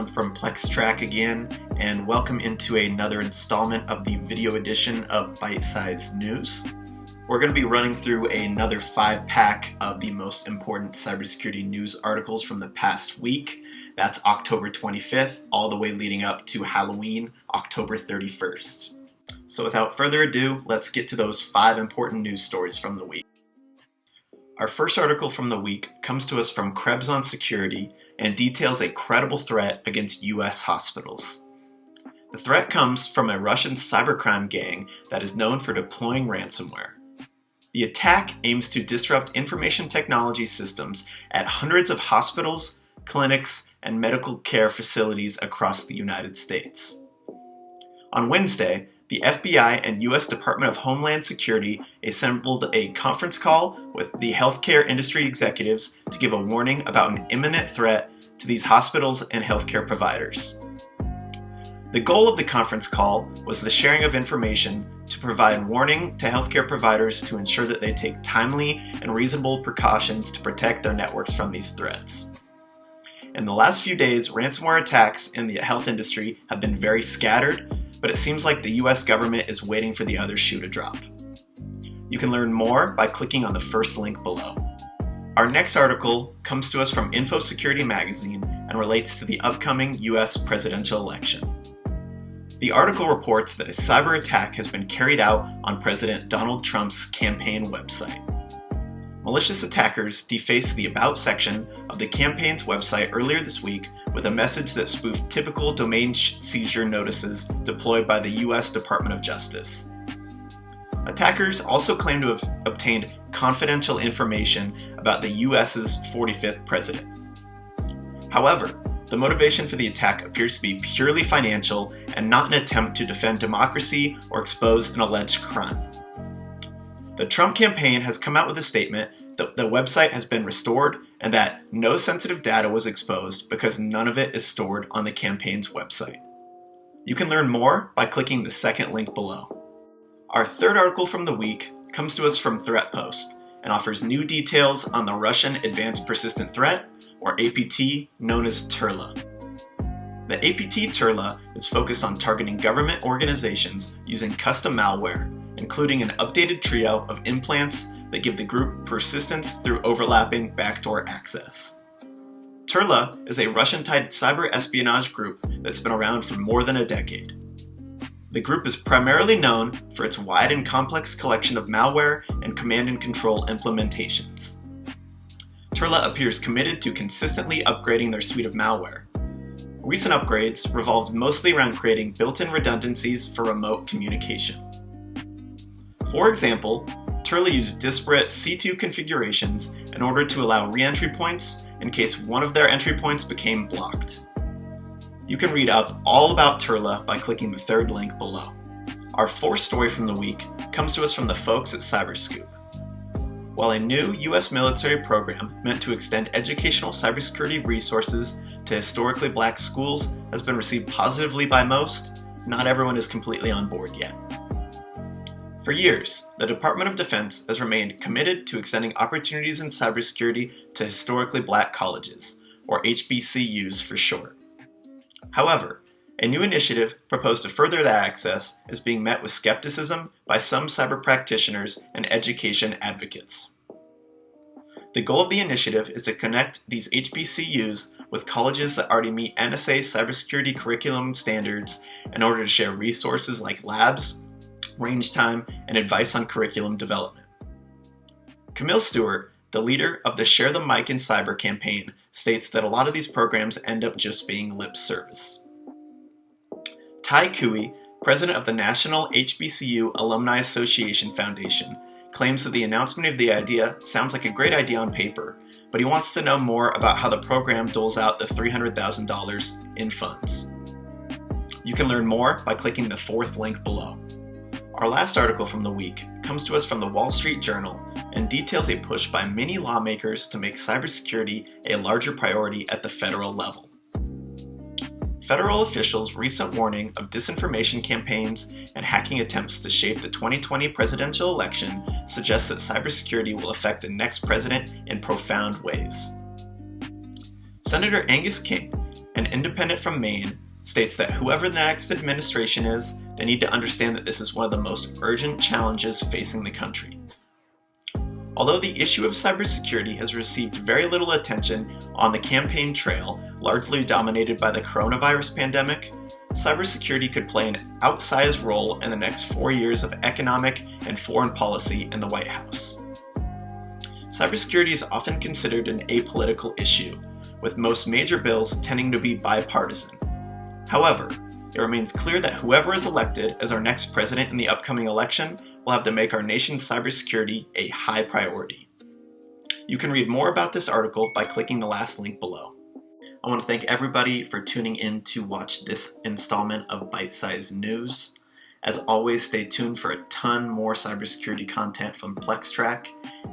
from PlexTrac again, and welcome into another installment of the video edition of Byte Sized News. We're going to be running through another 5-pack of the most important cybersecurity news articles from the past week. That's October 25th, all the way leading up to Halloween, October 31st. So without further ado, let's get to those 5 important news stories from the week. Our first article from the week comes to us from Krebs on Security and details a credible threat against U.S. hospitals. The threat comes from a Russian cybercrime gang that is known for deploying ransomware. The attack aims to disrupt information technology systems at hundreds of hospitals, clinics, and medical care facilities across the United States. On Wednesday, the FBI and U.S. Department of Homeland Security assembled a conference call with the healthcare industry executives to give a warning about an imminent threat to these hospitals and healthcare providers. The goal of the conference call was the sharing of information to provide warning to healthcare providers to ensure that they take timely and reasonable precautions to protect their networks from these threats. In the last few days, ransomware attacks in the health industry have been very scattered, but it seems like the US government is waiting for the other shoe to drop. You can learn more by clicking on the first link below. Our next article comes to us from InfoSecurity magazine and relates to the upcoming US presidential election. The article reports that a cyber attack has been carried out on President Donald Trump's campaign website. Malicious attackers defaced the About section of the campaign's website earlier this week with a message that spoofed typical domain seizure notices deployed by the U.S. Department of Justice. Attackers also claim to have obtained confidential information about the U.S.'s 45th president. However, the motivation for the attack appears to be purely financial and not an attempt to defend democracy or expose an alleged crime. The Trump campaign has come out with a statement that the website has been restored and that no sensitive data was exposed because none of it is stored on the campaign's website. You can learn more by clicking the second link below. Our third article from the week comes to us from ThreatPost and offers new details on the Russian Advanced Persistent Threat, or APT, known as TURLA. The APT TURLA is focused on targeting government organizations using custom malware, including an updated trio of implants that give the group persistence through overlapping backdoor access. TURLA is a Russian-tied cyber espionage group that's been around for more than a decade. The group is primarily known for its wide and complex collection of malware and command and control implementations. TURLA appears committed to consistently upgrading their suite of malware. Recent upgrades revolved mostly around creating built-in redundancies for remote communication. For example, TURLA used disparate C2 configurations in order to allow re-entry points in case one of their entry points became blocked. You can read up all about TURLA by clicking the third link below. Our fourth story from the week comes to us from the folks at Cyberscoop. While a new U.S. military program meant to extend educational cybersecurity resources to historically black schools has been received positively by most, not everyone is completely on board yet. For years, the Department of Defense has remained committed to extending opportunities in cybersecurity to historically black colleges, or HBCUs for short. However, a new initiative proposed to further that access is being met with skepticism by some cyber practitioners and education advocates. The goal of the initiative is to connect these HBCUs with colleges that already meet NSA cybersecurity curriculum standards in order to share resources like labs, range time, and advice on curriculum development. Camille Stewart, the leader of the Share the Mic in Cyber campaign, states that a lot of these programs end up just being lip service. Ty Cooey, president of the National HBCU Alumni Association Foundation, claims that the announcement of the idea sounds like a great idea on paper, but he wants to know more about how the program doles out the $300,000 in funds. You can learn more by clicking the fourth link below. Our last article from the week comes to us from the Wall Street Journal and details a push by many lawmakers to make cybersecurity a larger priority at the federal level. Federal officials' recent warning of disinformation campaigns and hacking attempts to shape the 2020 presidential election suggests that cybersecurity will affect the next president in profound ways. Senator Angus King, an independent from Maine, states that whoever the next administration is, they need to understand that this is one of the most urgent challenges facing the country. Although the issue of cybersecurity has received very little attention on the campaign trail, largely dominated by the coronavirus pandemic, cybersecurity could play an outsized role in the next 4 years of economic and foreign policy in the White House. Cybersecurity is often considered an apolitical issue, with most major bills tending to be bipartisan. However, it remains clear that whoever is elected as our next president in the upcoming election will have to make our nation's cybersecurity a high priority. You can read more about this article by clicking the last link below. I want to thank everybody for tuning in to watch this installment of Byte Sized News. As always, stay tuned for a ton more cybersecurity content from PlexTrac,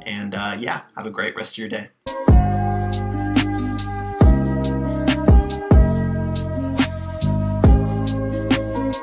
and have a great rest of your day.